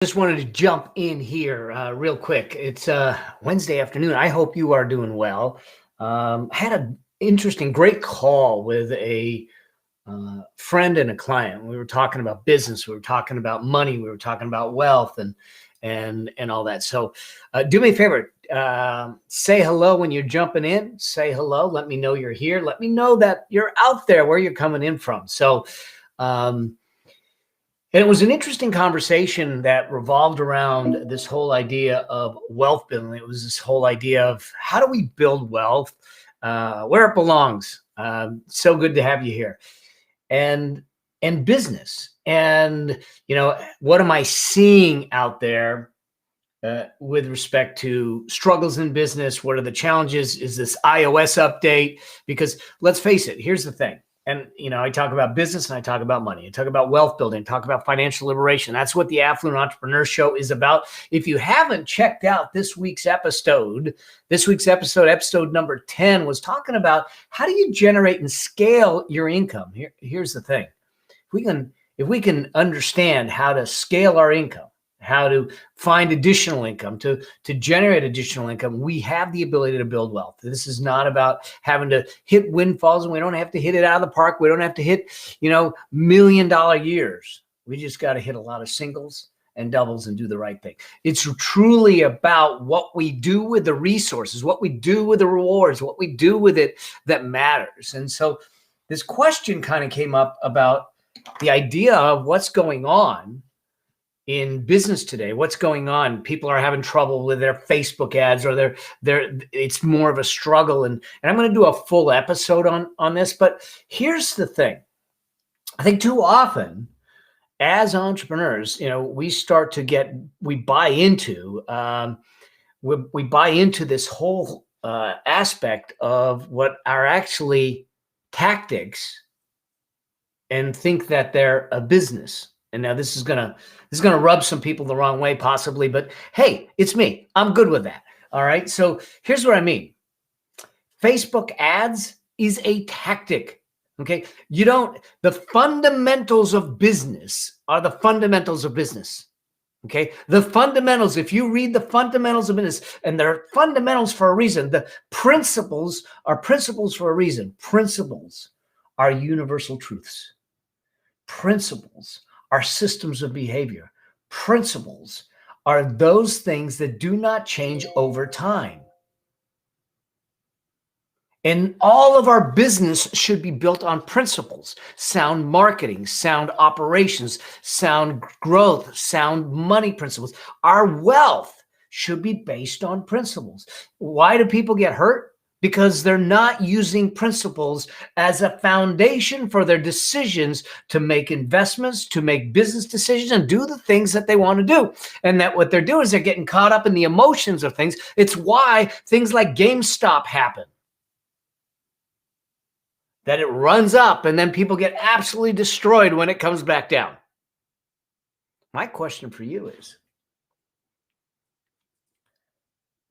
Just wanted to jump in here real quick. It's Wednesday afternoon. I hope you are doing well. I had an interesting, great call with a friend and a client. We were talking about business. We were talking about money. We were talking about wealth and all that. So do me a favor. Say hello when you're jumping in. Say hello. Let me know you're here. Let me know that you're out there, where you're coming in from. So and it was an interesting conversation that revolved around this whole idea of wealth building. It was this whole idea of how do we build wealth where it belongs. So good to have you here. And business. And, what am I seeing out there with respect to struggles in business? What are the challenges? Is this iOS update? Because let's face it, here's the thing. And, I talk about business and I talk about money. I talk about wealth building, talk about financial liberation. That's what the Affluent Entrepreneur Show is about. If you haven't checked out this week's episode, episode number 10, was talking about how do you generate and scale your income. Here's the thing. If we can understand how to scale our income, how to find additional income, to generate additional income, we have the ability to build wealth. This is not about having to hit windfalls, and we don't have to hit it out of the park. We don't have to hit, $1 million years. We just got to hit a lot of singles and doubles and do the right thing. It's truly about what we do with the resources, what we do with the rewards, what we do with it that matters. And so this question kind of came up about the idea of what's going on in business today. What's going on? People are having trouble with their Facebook ads, or it's more of a struggle. And I'm going to do a full episode on this. But here's the thing. I think too often as entrepreneurs, we buy into this whole aspect of what are actually tactics, and think that they're a business. And now this is gonna rub some people the wrong way, possibly, but hey, it's me. I'm good with that. All right. So here's what I mean. Facebook ads is a tactic. Okay. The fundamentals of business are the fundamentals of business. Okay. The fundamentals, if you read the fundamentals of business, and they're fundamentals for a reason, the principles are principles for a reason. Principles are universal truths. Principles are systems of behavior. Principles are those things that do not change over time. And all of our business should be built on principles: sound marketing, sound operations, sound growth, sound money principles. Our wealth should be based on principles. Why do people get hurt? Because they're not using principles as a foundation for their decisions to make investments, to make business decisions, and do the things that they want to do. And that what they're doing is they're getting caught up in the emotions of things. It's why things like GameStop happen. That it runs up and then people get absolutely destroyed when it comes back down. My question for you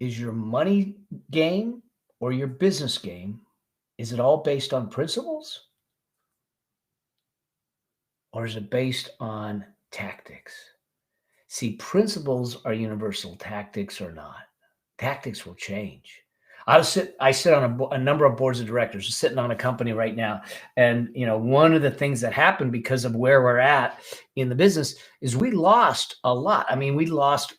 is your money game or your business game, is it all based on principles? Or is it based on tactics? See, principles are universal. Tactics are not. Tactics will change. I sit on a number of boards of directors, sitting on a company right now. And, one of the things that happened because of where we're at in the business is we lost a lot. I mean, we lost,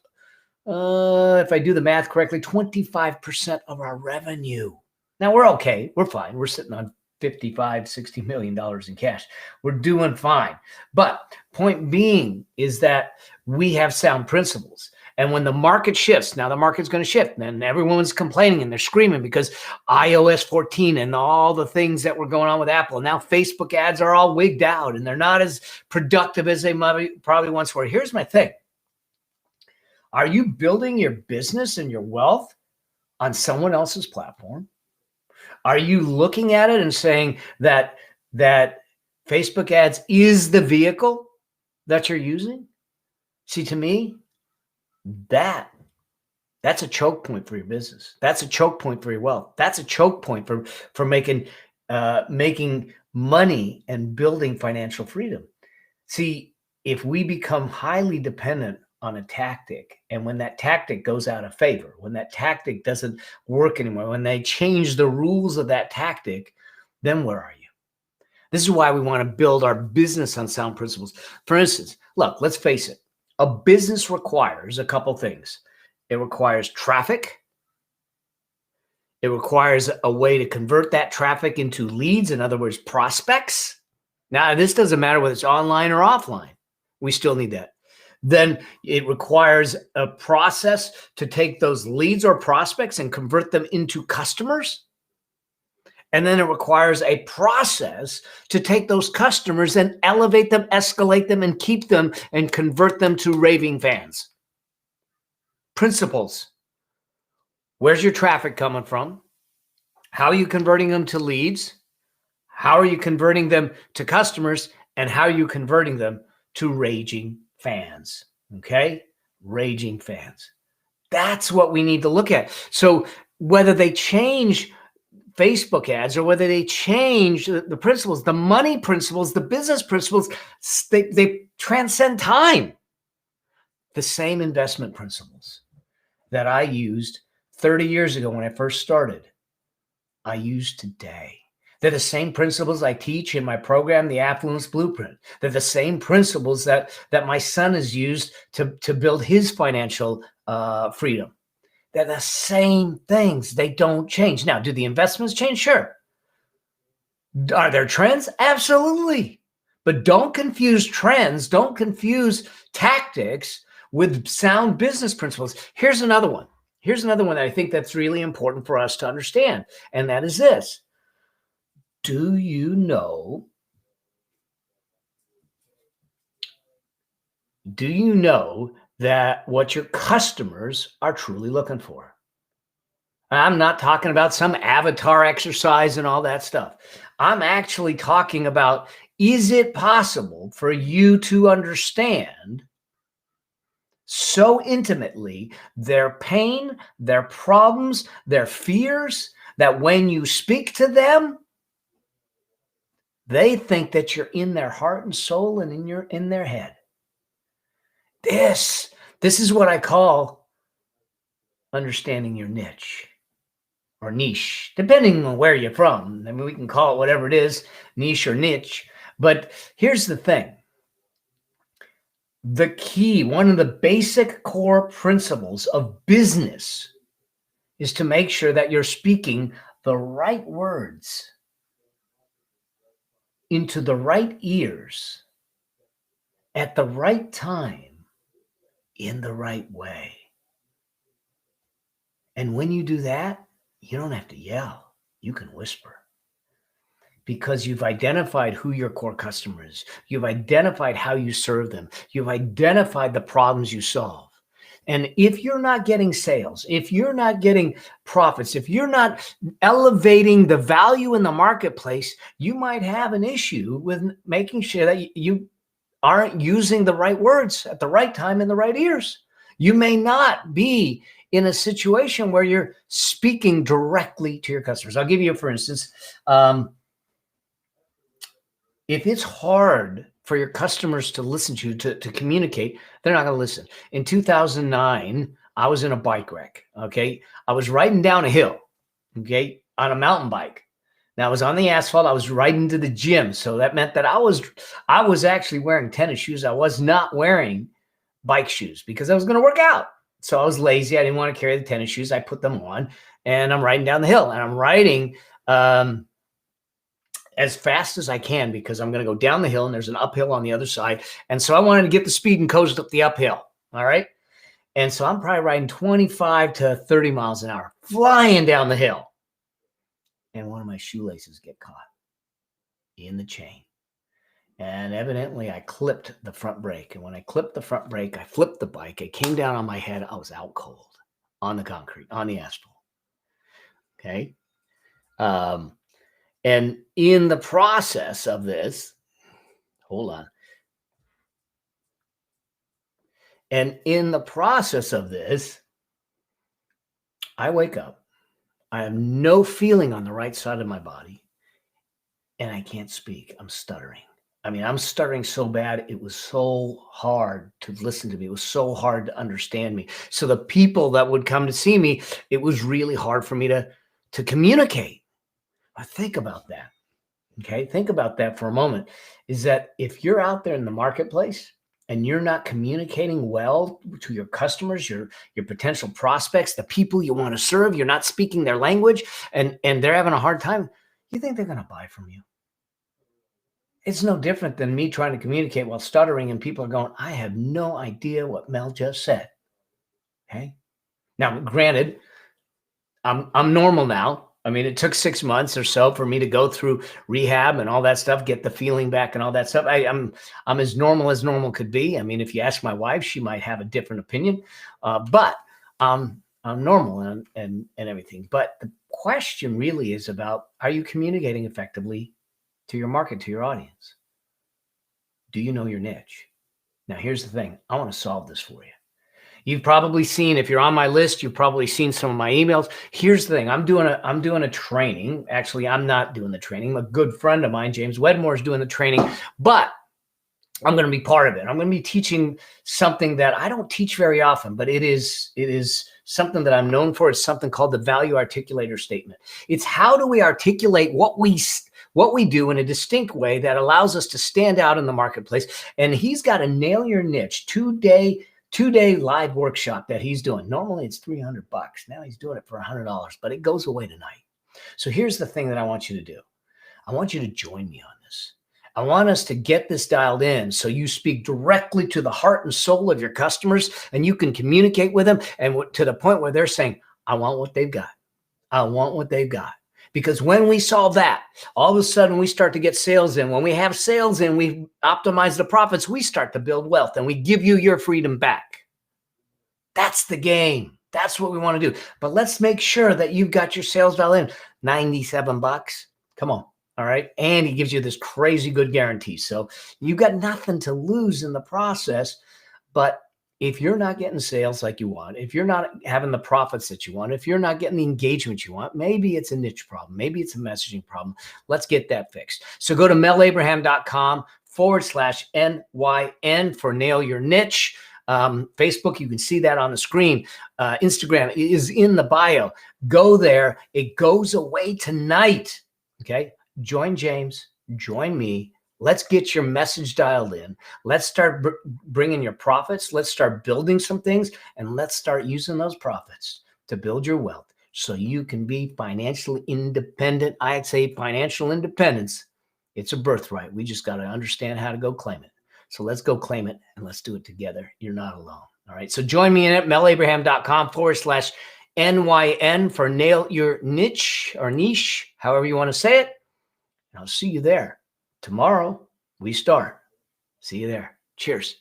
if I do the math correctly, 25% of our revenue. Now we're okay. We're fine. We're sitting on $55, $60 million in cash. We're doing fine. But point being is that we have sound principles. And when the market shifts, now the market's going to shift, and everyone's complaining and they're screaming because iOS 14 and all the things that were going on with Apple. And now Facebook ads are all wigged out and they're not as productive as they probably once were. Here's my thing. Are you building your business and your wealth on someone else's platform? Are you looking at it and saying that Facebook ads is the vehicle that you're using? See, to me, that's a choke point for your business. That's a choke point for your wealth. That's a choke point for making money and building financial freedom. See, if we become highly dependent on a tactic, and when that tactic goes out of favor, when that tactic doesn't work anymore, when they change the rules of that tactic, then where are you? This is why we want to build our business on sound principles. For instance, look, let's face it. A business requires a couple things. It requires traffic. It requires a way to convert that traffic into leads, in other words, prospects. Now, this doesn't matter whether it's online or offline. We still need that. Then it requires a process to take those leads or prospects and convert them into customers. And then it requires a process to take those customers and elevate them, escalate them, and keep them and convert them to raving fans. Principles. Where's your traffic coming from? How are you converting them to leads? How are you converting them to customers? And how are you converting them to raging fans? Okay? Raging fans. That's what we need to look at. So whether they change Facebook ads or whether they change the principles, the money principles, the business principles, they transcend time. The same investment principles that I used 30 years ago when I first started, I use today. They're the same principles I teach in my program, The Affluence Blueprint. They're the same principles that my son has used to build his financial freedom. They're the same things. They don't change. Now, do the investments change? Sure. Are there trends? Absolutely. But don't confuse trends. Don't confuse tactics with sound business principles. Here's another one. Here's another one that I think that's really important for us to understand. And that is this. Do you know that what your customers are truly looking for? I'm not talking about some avatar exercise and all that stuff. I'm actually talking about, is it possible for you to understand so intimately their pain, their problems, their fears, that when you speak to them, they think that you're in their heart and soul and in their head? This is what I call understanding your niche or niche, depending on where you're from. I mean, we can call it whatever it is, niche or niche. But here's the thing. The key, one of the basic core principles of business is to make sure that you're speaking the right words into the right ears at the right time in the right way. And when you do that, you don't have to yell. You can whisper. Because you've identified who your core customer is. You've identified how you serve them. You've identified the problems you solve. And if you're not getting sales, if you're not getting profits, if you're not elevating the value in the marketplace, you might have an issue with making sure that you aren't using the right words at the right time in the right ears. You may not be in a situation where you're speaking directly to your customers. I'll give you, for instance, if it's hard for your customers to listen to you, to communicate, they're not going to listen. In 2009, I was in a bike wreck, okay? I was riding down a hill, okay, on a mountain bike. Now, I was on the asphalt. I was riding to the gym, so that meant that I was actually wearing tennis shoes. I was not wearing bike shoes because I was going to work out. So I was lazy. I didn't want to carry the tennis shoes. I put them on, and I'm riding down the hill, and I'm riding as fast as I can because I'm going to go down the hill and there's an uphill on the other side. And so I wanted to get the speed and coast up the uphill. All right. And so I'm probably riding 25 to 30 miles an hour, flying down the hill. And one of my shoelaces get caught in the chain. And evidently I clipped the front brake. And when I clipped the front brake, I flipped the bike. It came down on my head. I was out cold on the concrete, on the asphalt. Okay. And in the process of this, hold on. And in the process of this, I wake up. I have no feeling on the right side of my body. And I can't speak. I'm stuttering. I mean, I'm stuttering so bad. It was so hard to listen to me. It was so hard to understand me. So the people that would come to see me, it was really hard for me to communicate. I think about that. Okay. Think about that for a moment. Is that if you're out there in the marketplace and you're not communicating well to your customers, your potential prospects, the people you want to serve, you're not speaking their language and they're having a hard time, you think they're going to buy from you? It's no different than me trying to communicate while stuttering and people are going, I have no idea what Mel just said. Okay. Now, granted, I'm normal now. I mean, it took 6 months or so for me to go through rehab and all that stuff, get the feeling back and all that stuff. I'm as normal could be. I mean, if you ask my wife, she might have a different opinion, but I'm normal and everything. But the question really is about, are you communicating effectively to your market, to your audience? Do you know your niche? Now, here's the thing. I want to solve this for you. You've probably seen, if you're on my list, you've probably seen some of my emails. Here's the thing. I'm doing a training. Actually, I'm not doing the training. A good friend of mine, James Wedmore, is doing the training, but I'm going to be part of it. I'm going to be teaching something that I don't teach very often, but it is something that I'm known for. It's something called the value articulator statement. It's how do we articulate what we do in a distinct way that allows us to stand out in the marketplace. And he's got a nail your niche two-day live workshop that he's doing. Normally it's $300. Now he's doing it for $100, but it goes away tonight. So here's the thing that I want you to do. I want you to join me on this. I want us to get this dialed in so you speak directly to the heart and soul of your customers and you can communicate with them and to the point where they're saying, I want what they've got. I want what they've got. Because when we solve that, all of a sudden we start to get sales in. When we have sales in, we optimize the profits, we start to build wealth and we give you your freedom back. That's the game. That's what we want to do. But let's make sure that you've got your sales dialed in. $97. Come on. All right. And he gives you this crazy good guarantee. So you've got nothing to lose in the process. But if you're not getting sales like you want, if you're not having the profits that you want, if you're not getting the engagement you want, maybe it's a niche problem. Maybe it's a messaging problem. Let's get that fixed. So go to melabraham.com/NYN for Nail Your Niche. Facebook, you can see that on the screen. Instagram is in the bio. Go there. It goes away tonight. Okay. Join James, join me. Let's get your message dialed in. Let's start bringing your profits. Let's start building some things and let's start using those profits to build your wealth so you can be financially independent. I'd say financial independence. It's a birthright. We just got to understand how to go claim it. So let's go claim it and let's do it together. You're not alone. All right. So join me in it, melabraham.com/NYN for Nail Your Niche or niche, however you want to say it. And I'll see you there. Tomorrow we start. See you there. Cheers.